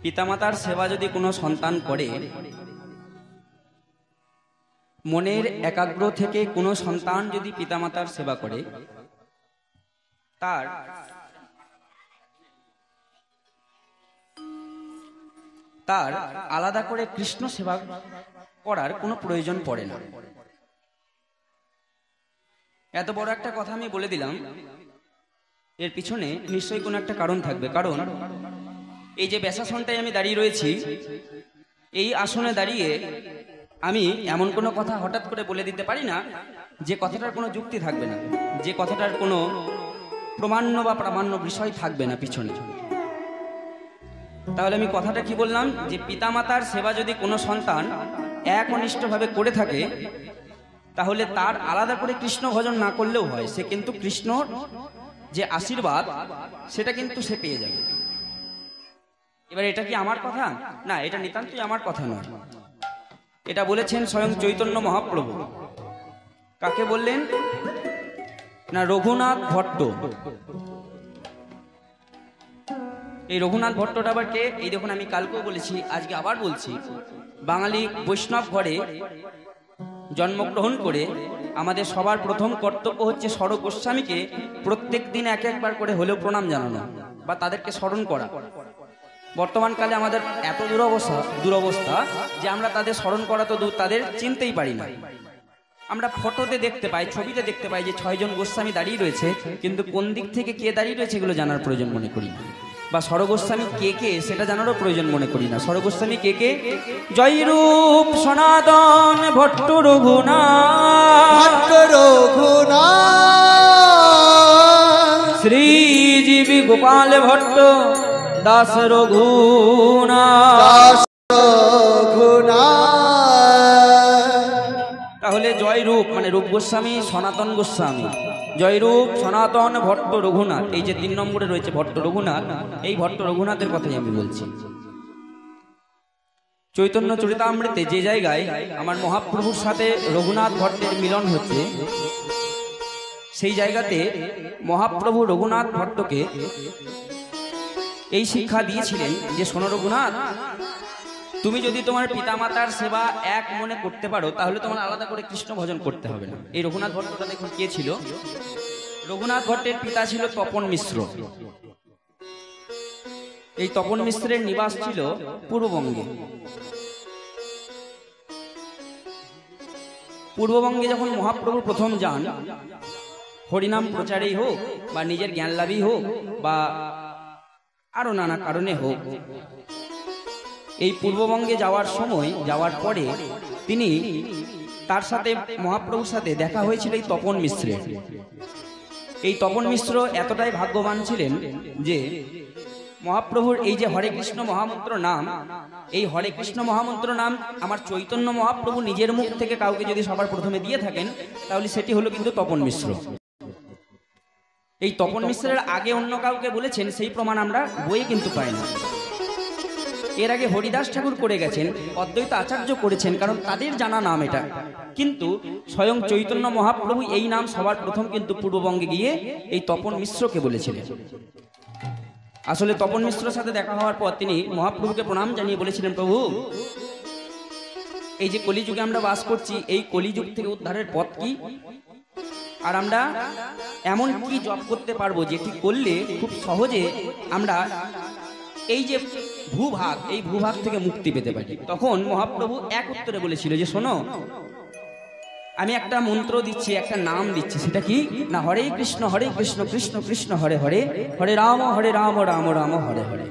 পিতামাতার সেবা যদি কোনো সন্তান করে, মনের একাগ্র থেকে কোনো সন্তান যদি পিতামাতার সেবা করে, তার আলাদা করে কৃষ্ণ সেবা করার কোনো প্রয়োজন পড়ে না। এত বড় একটা কথা আমি বলে দিলাম, এর পিছনে নিশ্চয়ই কোনো একটা কারণ থাকবে। কারণ এই যে ব্যাসাসনটায় আমি দাঁড়িয়ে রয়েছি, এই আসনে দাঁড়িয়ে আমি এমন কোনো কথা হঠাৎ করে বলে দিতে পারি না যে কথাটার কোনো যুক্তি থাকবে না, যে কথাটার কোনো প্রমাণ্য বা প্রামাণ্য বিষয় থাকবে না পিছনে। তাহলে আমি কথাটা কি বললাম, যে পিতামাতার সেবা যদি কোনো সন্তান একনিষ্ঠভাবে করে থাকে, তাহলে তার আলাদা করে কৃষ্ণ ভজন না করলেও হয়, সে কিন্তু কৃষ্ণর যে আশীর্বাদ সেটা কিন্তু সে পেয়ে যাবে। এবার এটা কি আমার কথা? না, এটা নিতান্তই আমার কথা নয়। এটা বলেছেন স্বয়ং চৈতন্য মহাপ্রভু। কাকে বললেন? না, রঘুনাথ ভট্ট। এই রঘুনাথ ভট্টটা আবার কে? এই দেখুন, আমি কালকেও বলেছি, আজকে আবার বলছি, বাঙালি বৈষ্ণব ঘরে জন্মগ্রহণ করে আমাদের সবার প্রথম কর্তব্য হচ্ছে স্বরূপ গোস্বামীকে প্রত্যেক দিন এক একবার করে হলেও প্রণাম জানানো বা তাদেরকে স্মরণ করা। বর্তমানকালে আমাদের এত দুরবস্থা যে আমরা তাদের স্মরণ করা তো তাদের চিনতেই পারি না। আমরা ফটোতে দেখতে পাই, ছবিতে দেখতে পাই যে 6 জন গোস্বামী দাঁড়িয়ে রয়েছে, কিন্তু কোন দিক থেকে কে দাঁড়িয়ে রয়েছে এগুলো জানার প্রয়োজন মনে করি না। বা স্বরগোস্বামী কে কে সেটা জানারও প্রয়োজন মনে করি না। স্বরগোস্বামী কে কে? জয়রূপ সনাতন ভট্ট রঘুনাথ, শ্রীজীবী গোপাল ভট্ট দাস রঘুনাথ। তাহলে জয়রূপ মানে রূপ গোস্বামী, সনাতন গোস্বামী, জয়রূপ সনাতন ভট্ট রঘুনাথ, এই যে 3 নম্বরে রয়েছে ভট্ট রঘুনাথ, এই ভট্ট রঘুনাথের কথাই আমি বলছি। চৈতন্য চরিতামৃতে যে জায়গায় আমার মহাপ্রভুর সাথে রঘুনাথ ভট্টের মিলন হচ্ছে, সেই জায়গাতে মহাপ্রভু রঘুনাথ ভট্টকে এই শিক্ষা দিয়েছিলেন যে শোনো রঘুনাথ, তুমি যদি তোমার পিতামাতার সেবা এক মনে করতে পারো, তাহলে তোমার আলাদা করে কৃষ্ণ ভজন করতে হবে না। এই রঘুনাথ ভট্টটা দেখুন কে ছিল? রঘুনাথ ভট্টের পিতা ছিল তপন মিশ্র। এই তপন মিশ্রের নিবাস ছিল পূর্ববঙ্গে। পূর্ববঙ্গে যখন মহাপ্রভু প্রথম যান, হরিনাম প্রচারেই হোক বা নিজের জ্ঞান লাভই হোক বা আরো নানা কারণে হোক, এই পূর্ববঙ্গে যাওয়ার সময়, যাওয়ার পরে তিনি তার সাথে মহাপ্রভুর সাথে দেখা হয়েছিল এই তপন মিশ্রের। এই তপন মিশ্র এতটাই ভাগ্যবান ছিলেন যে মহাপ্রভুর এই যে হরে কৃষ্ণ মহামন্ত্র নাম, এই হরে কৃষ্ণ মহামন্ত্র নাম আমার চৈতন্য মহাপ্রভু নিজের মুখ থেকে কাউকে যদি সবার প্রথমে দিয়ে থাকেন, তাহলে সেটি হলো কিন্তু তপন মিশ্র। এই তপন মিশ্রের আগে অন্য কাউকে বলেছেন সেই প্রমাণ আমরা বইয়ে কিন্তু পাই না। এর আগে হরিদাস ঠাকুর করে গেছেন, অদ্বৈত আচার্য করেছেন, কারণ তাদের জানা নাম এটা। কিন্তু স্বয়ং চৈতন্য মহাপ্রভু এই নাম সবার প্রথম কিন্তু পূর্ববঙ্গে গিয়ে এই তপন মিশ্রকে বলেছিলেন। আসলে তপন মিশ্রের সাথে দেখা হওয়ার পর তিনি মহাপ্রভুকে প্রণাম জানিয়ে বলেছিলেন, প্রভু, এই যে কলিযুগে আমরা বাস করছি, এই কলিযুগ থেকে উদ্ধারের পথ কি? আর আমরা এমন কি জপ করতে পারবো যেটি করলে খুব সহজে আমরা এই যে ভূভাগ, এই ভূভাগ থেকে মুক্তি পেতে পারি? তখন মহাপ্রভু এক উত্তরে বলেছিল যে শোনো, আমি একটা মন্ত্র দিচ্ছি, একটা নাম দিচ্ছি, সেটা কি না হরে কৃষ্ণ কৃষ্ণ কৃষ্ণ হরে হরে, হরে রাম রাম রাম হরে হরে।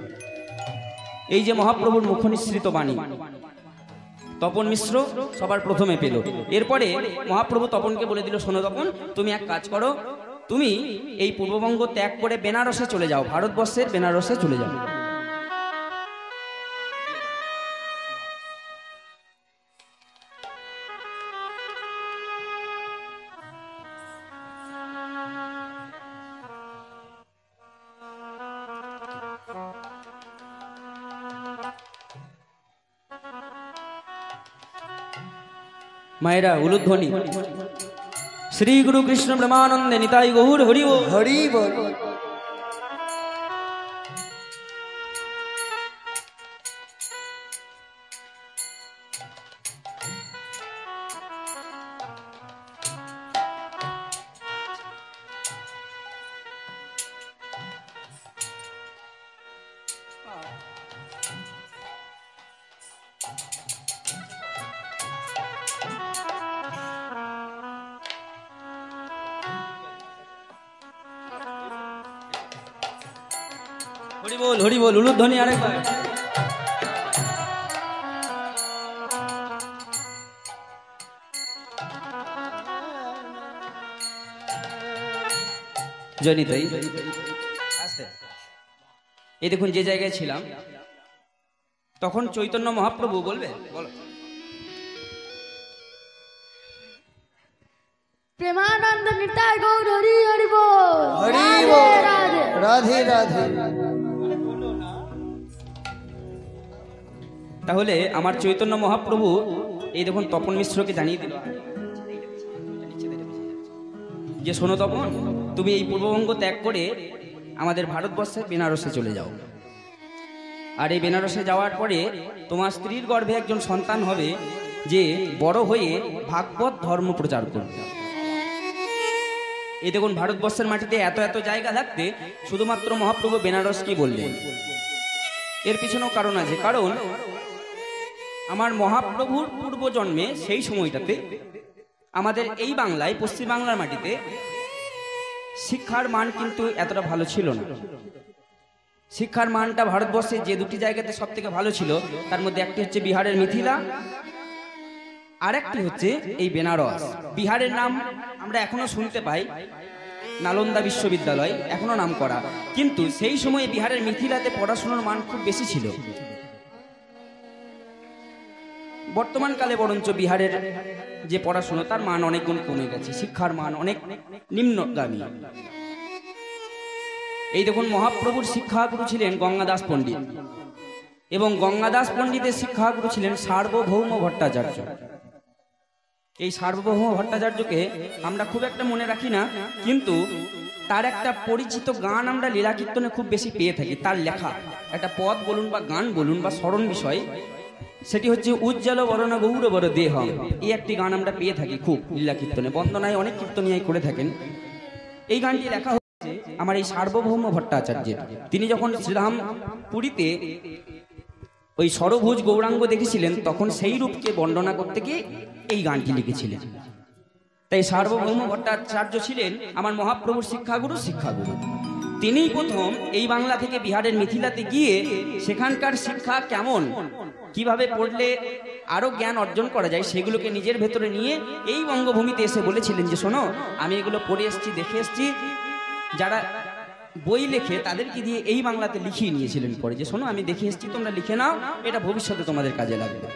এই যে মহাপ্রভুর মুখ নিঃসৃত বাণী তপন মিশ্র সবার প্রথমে পেল। এরপরে মহাপ্রভু তপনকে বলে দিল, শোনো তপন, তুমি এক কাজ করো, তুমি এই পূর্ববঙ্গ ত্যাগ করে বেনারসে চলে যাও, ভারতবর্ষের বেনারসে চলে যাও। মায়েরা উলুধ্বনি, শ্রী গুরু কৃষ্ণ ব্রহ্মানন্দে নিতাই গৌর হরি বল, হরি বল। হরি বল, হরি বল, উলুধ্বনি আরেকবার। জনিতাই এই দেখুন যে জায়গায় ছিলাম তখন চৈতন্য মহাপ্রভু বলবে, বলো। প্রেমানন্দ নিতাই গৌর হরি হরি বল, হরি বল, রাধে রাধে। তাহলে আমার চৈতন্য মহাপ্রভু এই দেখুন তপন মিশ্রকে জানিয়ে দিল যে শোনো তপন, তুমি এই পূর্ববঙ্গ ত্যাগ করে আমাদের ভারতবর্ষের বেনারসে চলে যাও। আর এই বেনারসে যাওয়ার পরে তোমার স্ত্রীর গর্ভে একজন সন্তান হবে যে বড় হয়ে ভাগবত ধর্ম প্রচার করবে। এই দেখুন ভারতবর্ষের মাটিতে এত এত জায়গা থাকতে শুধুমাত্র মহাপ্রভু বেনারস কি বললেন? এর পিছনেও কারণ আছে। কারণ আমার মহাপ্রভুর পূর্বজন্মে সেই সময়টাতে আমাদের এই বাংলায়, পশ্চিম বাংলার মাটিতে শিক্ষার মান কিন্তু এতটা ভালো ছিল না। শিক্ষার মানটা ভারতবর্ষে যে দুটি জায়গাতে সব থেকে ভালো ছিল তার মধ্যে একটি হচ্ছে বিহারের মিথিলা, আর একটি হচ্ছে এই বেনারস। বিহারের নাম আমরা এখনো শুনতে পাই, নালন্দা বিশ্ববিদ্যালয় এখনো নাম করা, কিন্তু সেই সময় বিহারের মিথিলাতে পড়াশোনার মান খুব বেশি ছিল। বর্তমান কালে বরঞ্চ বিহারের যে পড়াশোনা তার মান অনেক গুণ কমে গেছে, শিক্ষার মান অনেক নিম্নগামী। এই দেখুন মহাপ্রভুর শিক্ষাগুরু ছিলেন গঙ্গাদাস পণ্ডিত, এবং গঙ্গাদাস পণ্ডিতের শিক্ষাগুরু ছিলেন সার্বভৌম ভট্টাচার্য। এই সার্বভৌম ভট্টাচার্যকে আমরা খুব একটা মনে রাখি না, কিন্তু তার একটা পরিচিত গান আমরা লীলা কীর্তনে খুব বেশি পেয়ে থাকি। তার লেখা একটা পদ বলুন বা গান বলুন বা স্মরণ বিষয়, সেটি হচ্ছে উজ্জ্বল বরণ গৌর বর দেহ। এই একটি গান আমরা পেয়ে থাকি খুব লীলা কীর্তনে, বন্দনায় অনেক কীর্তনিয়াই করে থাকেন। এই গানটি লেখা হচ্ছে আমার এই সার্বভৌম ভট্টাচার্যের। তিনি যখন শ্রীরাম পুরীতে ওই সরভুজ গৌরাঙ্গ দেখেছিলেন তখন সেই রূপকে বর্ণনা করতে গিয়ে এই গানটি লিখেছিলেন। তাই সার্বভৌম ভট্টাচার্য ছিলেন আমার মহাপ্রভুর শিক্ষাগুরু। তিনিই প্রথম এই বাংলা থেকে বিহারের মিথিলাতে গিয়ে সেখানকার শিক্ষা কেমন, কিভাবে পড়লে আরো জ্ঞান অর্জন করা যায় সেগুলোকে নিজের ভেতরে নিয়ে এই বঙ্গভূমিতে এসে বলেছিলেন যে শোনো, আমি এগুলো পড়ে এসেছি, দেখে এসেছি। যারা বই লেখে তাদেরকে দিয়ে এই বাংলাতে লিখিয়ে নিয়েছিলেন পরে, যে শোনো আমি দেখে এসেছি, তোমরা লিখে নাও, এটা ভবিষ্যতে তোমাদের কাজে লাগবে।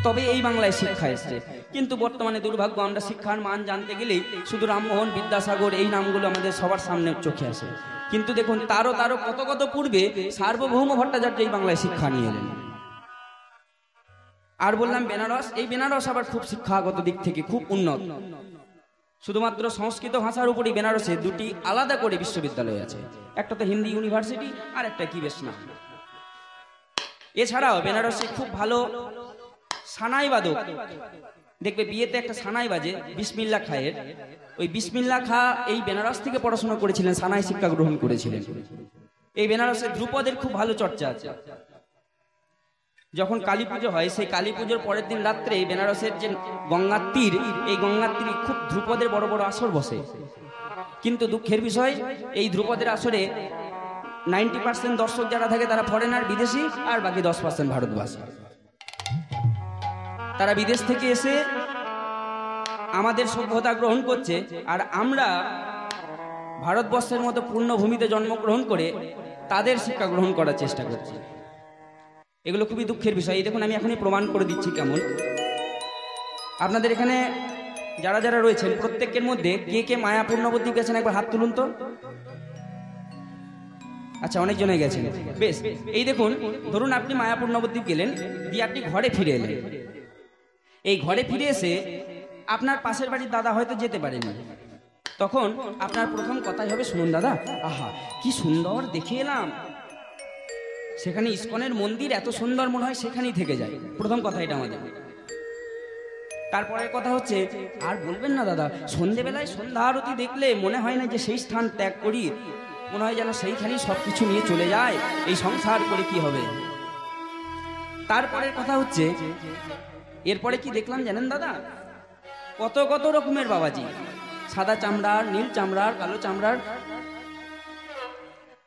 তবে এই বাংলায় শিক্ষা এসছে। কিন্তু বর্তমানে দুর্ভাগ্য, আমরা শিক্ষার মান জানতে গেলেই শুধু রামমোহন, বিদ্যাসাগর এই নামগুলো আমাদের সবার সামনে চোখে আসে। কিন্তু দেখুন তারও কত কত পূর্বে সার্বভৌম ভট্টাচার্য এই বাংলায় শিক্ষা নিয়ে এলেন। আর বললাম বেনারস, এই বেনারস আবার খুব শিক্ষাগত দিক থেকে খুব উন্নত। শুধুমাত্র সংস্কৃত ভাষার উপরই বেনারসে দুটি আলাদা করে বিশ্ববিদ্যালয় আছে, একটা তো হিন্দি ইউনিভার্সিটি আর একটা কি বেশ না। এছাড়াও বেনারসে খুব ভালো সানাই বাদক দেখবে, বিয়েতে একটা সানাই বাজে বিসমিল্লা খায়ের, ওই বিসমিল্লা খা এই বেনারস থেকে পড়াশোনা করেছিলেন, সানাই শিক্ষা গ্রহণ করেছিলেন। এই বেনারসে ধ্রুপদের খুব ভালো চর্চা আছে। যখন কালী পুজো হয় সেই কালী পুজোর পরের দিন রাত্রে বেনারসের যে গঙ্গার তীর, এই গঙ্গার তীরে খুব ধ্রুপদের বড় বড় আসর বসে। কিন্তু দুঃখের বিষয়, এই ধ্রুপদের আসরে 90% দর্শক যারা থাকে তারা ফরেনার, বিদেশি, আর বাকি 10% ভারতবাসী। তারা বিদেশ থেকে এসে আমাদের সভ্যতা গ্রহণ করছে, আর আমরা ভারতবর্ষের মতো পূর্ণভূমিতে জন্মগ্রহণ করে তাদের শিক্ষা গ্রহণ করার চেষ্টা করছি। এগুলো খুবই দুঃখের বিষয়। এই দেখুন আমি এখনই প্রমাণ করে দিচ্ছি কেমন। আপনাদের এখানে যারা যারা রয়েছেন প্রত্যেকের মধ্যে কে কে মায়াপুর নবদ্বীপ গেছেন একবার হাত তুলুন তো। আচ্ছা, অনেকজনে গেছেন, বেশ। এই দেখুন, ধরুন আপনি মায়াপুর নবদ্বীপ গেলেন, দিয়ে আপনি ঘরে ফিরে এলেন। এই ঘরে ফিরে এসে আপনার পাশের বাড়ির দাদা হয়তো যেতে পারেনি, তখন আপনার প্রথম কথাই হবে, শুনুন দাদা, আহা কি সুন্দর দেখে এলাম, সেখানে ইস্কনের মন্দির এত সুন্দর, মনে হয় সেখানেই থেকে যায়। প্রথম কথা এটা আমাদের। তারপরের কথা হচ্ছে, আর বলবেন না দাদা, সন্ধেবেলায় সন্ধ্যা আরতি দেখলে মনে হয় না যে সেই স্থান ত্যাগ করি, মনে হয় যেন সেইখানেই সব কিছু নিয়ে চলে যায়, এই সংসার করে কি হবে। তারপরের কথা হচ্ছে, এরপরে কি দেখলাম জানেন দাদা, কত কত রকমের বাবাজি, সাদা চামড়ার, নীল চামড়ার, কালো চামড়ার।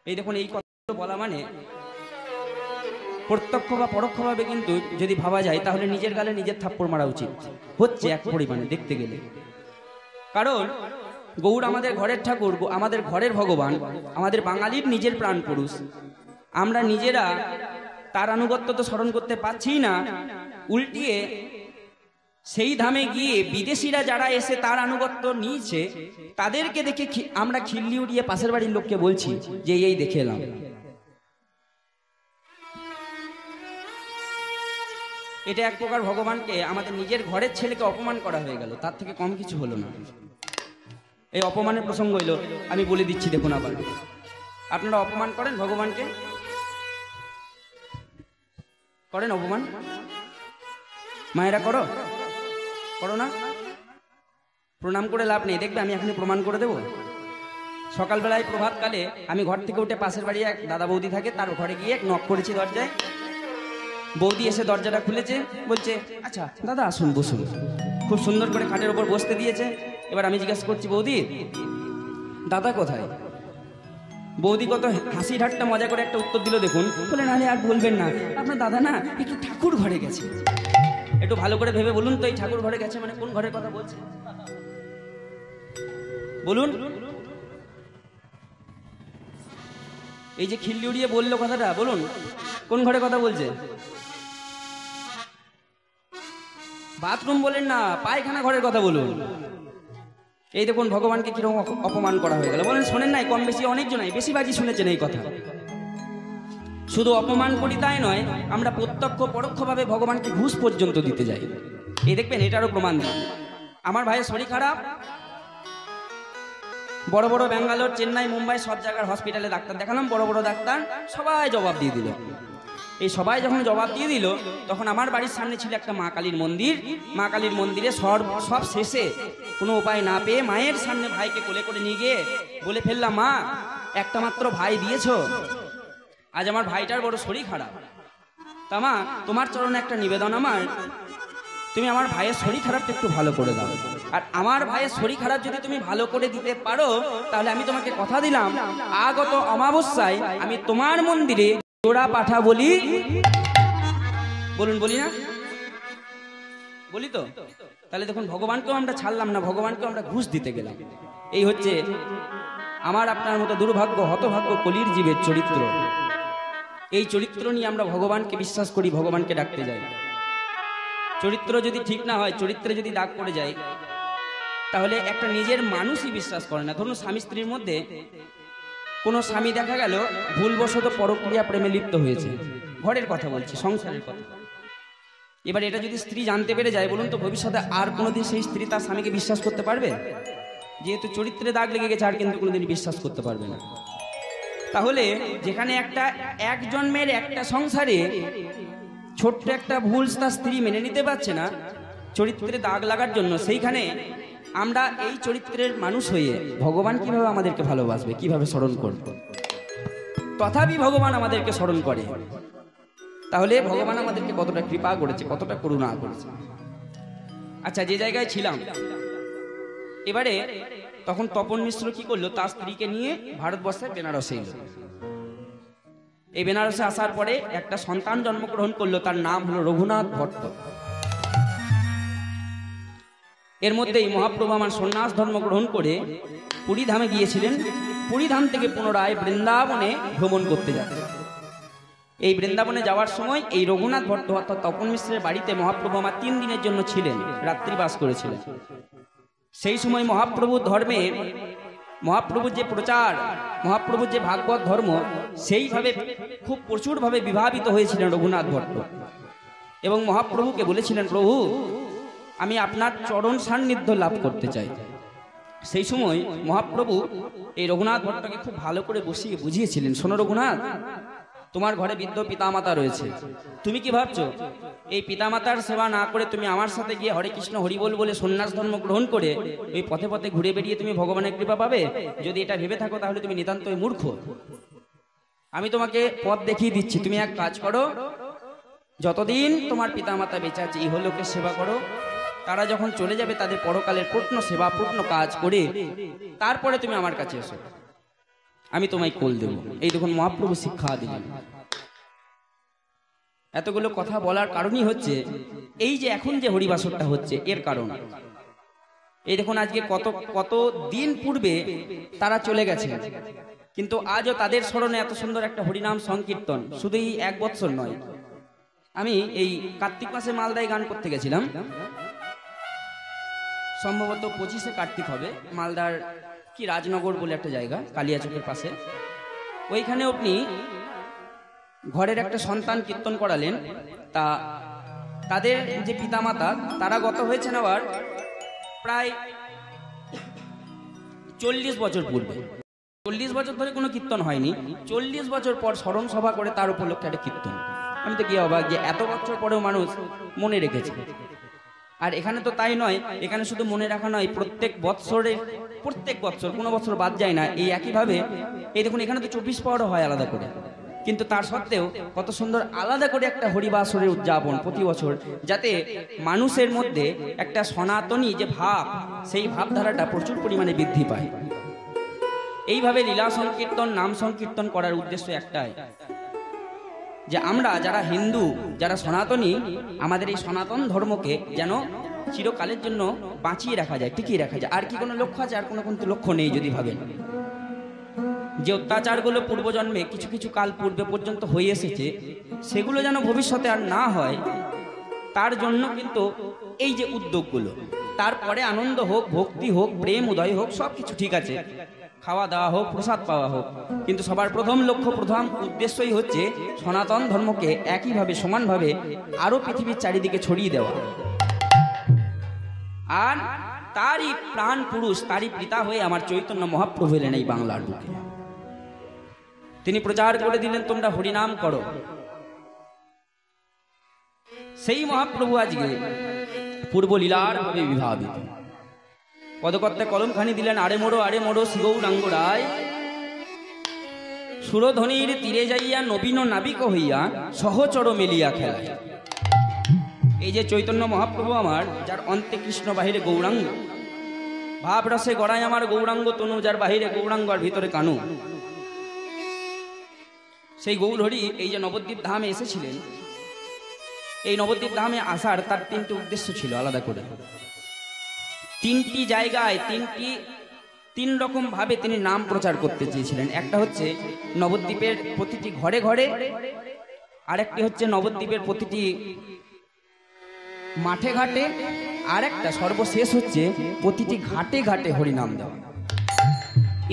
এই দেখুন, এই কথা বলা মানে প্রত্যক্ষ বা পরোক্ষভাবে কিন্তু যদি ভাবা যায় তাহলে নিজের গালে নিজের থাপ্পড় মারা উচিত হচ্ছে এক পরিমাণে দেখতে গেলে। কারণ গৌর আমাদের ঘরের ঠাকুর, আমাদের ঘরের ভগবান, আমাদের বাঙালির নিজের প্রাণ পুরুষ। আমরা নিজেরা তার আনুগত্য তো স্মরণ করতে পারছি না, উল্টিয়ে সেই ধামে গিয়ে বিদেশিরা যারা এসে তার আনুগত্য নিয়েছে তাদেরকে দেখে আমরা খিল্লি উড়িয়ে পাশের বাড়ির লোককে বলছি যে এই দেখে এলাম। এটা এক প্রকার ভগবানকে, আমাদের নিজের ঘরের ছেলেকে অপমান করা হয়ে গেল, তার থেকে কম কিছু হলো না। এই অপমানের প্রসঙ্গ হইল, আমি বলে দিচ্ছি দেখুন, আবার আপনারা অপমান করেন ভগবানকে? করেন অপমান? মায়েরা করো করো না? প্রণাম করে লাভ নেই, দেখবে আমি এখনই প্রমাণ করে দেব। সকালবেলায় প্রভাতকালে আমি ঘর থেকে উঠে পাশের বাড়ি এক দাদা বৌদি থাকে, তার ঘরে গিয়ে নক করেছি দরজায়। বৌদি এসে দরজাটা খুলেছে, বলছে আচ্ছা দাদা আসুন বসুন। খুব সুন্দর করে খাটের ওপর বসতে দিয়েছে। এবার আমি জিজ্ঞাসা করছি, বৌদি দাদা কোথায়? বৌদি কত হাসি ঠাট্টা মজা করে একটা উত্তর দিল দেখুন, বলে নাহলে আর বলবেন না, আপনার দাদা না একটু ঠাকুর ঘরে গেছে। একটু ভালো করে ভেবে বলুন তো, এই ঠাকুর ঘরে গেছে মানে কোন ঘরের কথা বলছে বলুন? এই যে খিল্লি উড়িয়ে বললো কথাটা, বলুন কোন ঘরে কথা বলছে? বাথরুম বলেন না, পায়খানা ঘরের কথা বলুন। এই দেখুন ভগবানকে কিরকম অপমান করা হয়ে গেল। বলেন শোনেন নাই? কম বেশি অনেকজনাই, বেশিরভাগই শুনেছেন এই কথা। শুধু অপমান করি তাই নয়, আমরা প্রত্যক্ষ পরোক্ষভাবে ভগবানকে ঘুষ পর্যন্ত দিতে যাই। এই দেখবেন, এটারও প্রমাণ দিন। আমার ভাইয়ের শরীর খারাপ, বড় বড় ব্যাঙ্গালোর, চেন্নাই, মুম্বাই সব জায়গার হসপিটালে ডাক্তার দেখালাম, বড় বড় ডাক্তার সবাই জবাব দিয়ে দিল। এই সবাই যখন জবাব দিয়ে দিল, তখন আমার বাড়ির সামনে ছিল একটা মা কালীর মন্দির। মা কালীর মন্দিরে সব শেষে কোনো উপায় না পেয়ে মায়ের সামনে ভাইকে কোলে করে নিয়ে গিয়ে বলে ফেললাম, মা একটা মাত্র ভাই দিয়েছো, আজ আমার ভাইটার বড় শরীর খারাপ, তা মা তোমার চরণে একটা নিবেদন আমার, তুমি আমার ভাইয়ের শরীর খারাপটা একটু ভালো করে দাও। আর আমার ভাইয়ের শরীর খারাপ যদি তুমি ভালো করে দিতে পারো, তাহলে আমি তোমাকে কথা দিলাম, আগত অমাবস্যায় আমি তোমার মন্দিরে জোড়া পাঠা বলি। বলুন বলি না? বলি তো? তাহলে দেখুন, ভগবানকেও আমরা ছাড়লাম না, ভগবানকেও আমরা ঘুষ দিতে গেলাম। এই হচ্ছে আমার আপনার মতো দুর্ভাগ্য, হতভাগ্য কলির জীবের চরিত্র। এই চরিত্র নিয়ে আমরা ভগবানকে বিশ্বাস করি, ভগবানকে ডাকতে যাই। চরিত্র যদি ঠিক না হয়, চরিত্রে যদি দাগ পড়ে যায়, তাহলে একটা নিজের মানুষই বিশ্বাস করে না। ধরুন স্বামী স্ত্রীর মধ্যে কোনো স্বামী দেখা গেল ভুলবশত পরক্রিয়া প্রেমে লিপ্ত হয়েছে, ঘরের কথা বলছি, সংসারের কথা। এবার এটা যদি স্ত্রী জানতে পেরে যায়, বলুন তো ভবিষ্যতে আর কোনোদিন সেই স্ত্রী তার স্বামীকে বিশ্বাস করতে পারবে? যেহেতু চরিত্রে দাগ লেগে গেছে, আর কিন্তু কোনোদিন বিশ্বাস করতে পারবে না। তাহলে যেখানে এক জন্মের একটা সংসারে ছোট্ট একটা ভুল তার স্ত্রী মেনে নিতে পারছে না চরিত্রে দাগ লাগার জন্য, সেইখানে আমরা এই চরিত্রের মানুষ হয়ে ভগবান কিভাবে আমাদেরকে ভালোবাসবে, কিভাবে স্মরণ করবে? তথাপি ভগবান আমাদেরকে স্মরণ করে। তাহলে ভগবান আমাদেরকে কতটা কৃপা করেছে, কতটা করুণা করেছে। আচ্ছা, যে জায়গায় ছিলাম, এবারে তখন তপন মিশ্র কি করলো, তার স্ত্রীকে নিয়ে ভারতবর্ষের বেনারসে এলো। এই বেনারসে আসার পরে একটা সন্তান জন্মগ্রহণ করলো, তার নাম হলো রঘুনাথ ভট্ট। এর মধ্যেই মহাপ্রভু আমার সন্ন্যাস ধর্ম গ্রহণ করে পুরী ধামে গিয়েছিলেন। পুরী ধাম থেকে পুনরায় বৃন্দাবনে ভ্রমণ করতে যান। এই বৃন্দাবনে যাওয়ার সময় এই রঘুনাথ ভট্ট অর্থাৎ তপন মিশ্রের বাড়িতে মহাপ্রভু আমার 3 দিনের জন্য ছিলেন, রাত্রিবাস করেছিলেন। সেই সময় মহাপ্রভুর ধর্মে, মহাপ্রভুর যে প্রচার, মহাপ্রভুর যে ভাগবত ধর্ম, সেইভাবে খুব প্রচুরভাবে বিভাবিত হয়েছিলেন রঘুনাথ ভট্ট। এবং মহাপ্রভুকে বলেছিলেন, প্রভু আমি আপনার চরণ সান্নিধ্য লাভ করতে চাই। সেই সময় মহাপ্রভু এই রঘুনাথ ভট্টকে খুব ভালো করে বসিয়ে বুঝিয়েছিলেন, শোনো রঘুনাথ, তোমার ঘরে বৃদ্ধ পিতামাতা রয়েছে, তুমি কি ভাবছো এই পিতামাতার সেবা না করে তুমি আমার সাথে গিয়ে হরে কৃষ্ণ হরি বল বলে সন্ন্যাস ধর্ম গ্রহণ করে ওই পথে পথে ঘুরে বেরিয়ে তুমি ভগবানের কৃপা পাবে? যদি এটা ভেবে থাকো তাহলে তুমি নিতান্তই মূর্খ। আমি তোমাকে পথ দেখিয়ে দিচ্ছি, তুমি এক কাজ করো, যতদিন তোমার পিতামাতা বেঁচে আছে ইহলোকের সেবা করো, তারা যখন চলে যাবে তাদের পরকালের পূর্ণ সেবা পূর্ণ কাজ করে তারপরে তুমি আমার কাছে এসো, আমি তোমায় কোল দেব। এই দেখুন মহাপ্রভু শিক্ষা দিলেন। এতগুলো কথা বলার কারণই হচ্ছে এই যে এখন যে হরিবাসরটা হচ্ছে এর কারণ। এই দেখুন আজকে কত কত দিন পূর্বে তারা চলে গেছে, কিন্তু আজও তাদের স্মরণে এত সুন্দর একটা হরিনাম সংকীর্তন, শুধু এই 1 বছর নয়। আমি এই কার্তিক মাসে মালদায় গান করতে গেছিলাম, সম্ভবত 25শে কার্তিক হবে, মালদার কি রাজনগর বলে একটা জায়গা কালিয়াচকের পাশে। ওইখানে আপনি ঘরের একটা সন্তান কীর্তন করালেন, তা তাদের যে পিতামাতা তারা গত হয়েছেন আবার প্রায় 40 বছর পূর্বে। 40 বছর ধরে কোনো কীর্তন হয়নি, 40 বছর পর স্মরণ সভা করে তার উপলক্ষে একটা কীর্তন। আমি তো কি অবাক যে এত বছর পরেও মানুষ মনে রেখেছে। আর এখানে তো তাই নয়, এখানে শুধু মনে রাখা নয়, প্রত্যেক বৎসর কোনো বছর বাদ যায় না। এই একইভাবে এই দেখুন এখানে তো 24 পাওয়ারও হয় আলাদা করে, কিন্তু তার সত্ত্বেও কত সুন্দর আলাদা করে একটা হরিবাসরের উদযাপন প্রতি বছর, যাতে মানুষের মধ্যে একটা সনাতনী যে ভাব, সেই ভাবধারাটা প্রচুর পরিমাণে বৃদ্ধি পায়। এইভাবে লীলা সংকীর্তন নাম সংকীর্তন করার উদ্দেশ্য একটাই, যে আমরা যারা হিন্দু যারা সনাতনী, আমাদের এই সনাতন ধর্মকে যেন চিরকালের জন্য বাঁচিয়ে রাখা যায়, টিকিয়ে রাখা যায়। আর কি কোনো লক্ষ্য আছে? আর কোনো কিন্তু লক্ষ্য নেই। যদি ভাবেন যে অত্যাচারগুলো পূর্বজন্মে কিছু কিছু কাল পূর্বে পর্যন্ত হয়ে এসেছে, সেগুলো যেন ভবিষ্যতে আর না হয়, তার জন্য কিন্তু এই যে উদ্যোগগুলো, তারপরে আনন্দ হোক, ভক্তি হোক, প্রেম উদয় হোক, সব কিছু ঠিক আছে, খাওয়া দাওয়া হোক, প্রসাদ পাওয়া হোক, কিন্তু সবার প্রথম লক্ষ্য প্রথম উদ্দেশ্যই হচ্ছে সনাতন ধর্মকে একইভাবে সমানভাবে আরো পৃথিবীর চারিদিকে ছড়িয়ে দেওয়া। আর তারই প্রাণ পুরুষ, তারই পিতা হয়ে আমার চৈতন্য মহাপ্রভু এলেন এই বাংলার বুকে। তিনি প্রচার করে দিলেন তোমরা হরিনাম করো। সেই মহাপ্রভু আজকে পূর্ব লীলার ভাবে বিভাবিত। পদকর্তায় কলমখানি দিলেন, আরে মোড়ো শিগৌরাঙ্গ রায়, সুরধ্বনির তীরে যাইয়া নবীন নাবিক হইয়া সহচর মেলিয়া খেলায়। এই যে চৈতন্য মহাপ্রভু আমার, যার অন্তে কৃষ্ণ বাহিরে গৌরাঙ্গ, ভাব রসে গড়ায় আমার গৌরাঙ্গ তনু, যার বাহিরে গৌরাঙ্গ আর ভিতরে কানু, সেই গৌরহরি এই যে নবদ্বীপ ধামে এসেছিলেন, এই নবদ্বীপ ধামে আসার তার 3টি উদ্দেশ্য ছিল আলাদা করে। 3টি জায়গায় 3 রকম ভাবে তিনি নাম প্রচার করতে চেয়েছিলেন। একটা হচ্ছে নবদ্বীপের প্রতিটি ঘরে ঘরে, আরেকটি হচ্ছে নবদ্বীপের প্রতিটি মাঠে ঘাটে, আর একটা সর্বশেষ হচ্ছে প্রতিটি ঘাটে ঘাটে হরিনাম দেওয়া।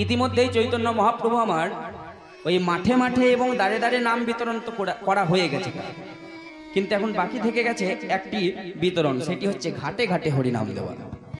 ইতিমধ্যেই চৈতন্য মহাপ্রভু আমার ওই মাঠে মাঠে এবং দাঁড়ে দাঁড়ে নাম বিতরণ তো করা হয়ে গেছে, কিন্তু এখন বাকি থেকে গেছে একটি বিতরণ, সেটি হচ্ছে ঘাটে ঘাটে হরিনাম দেওয়া।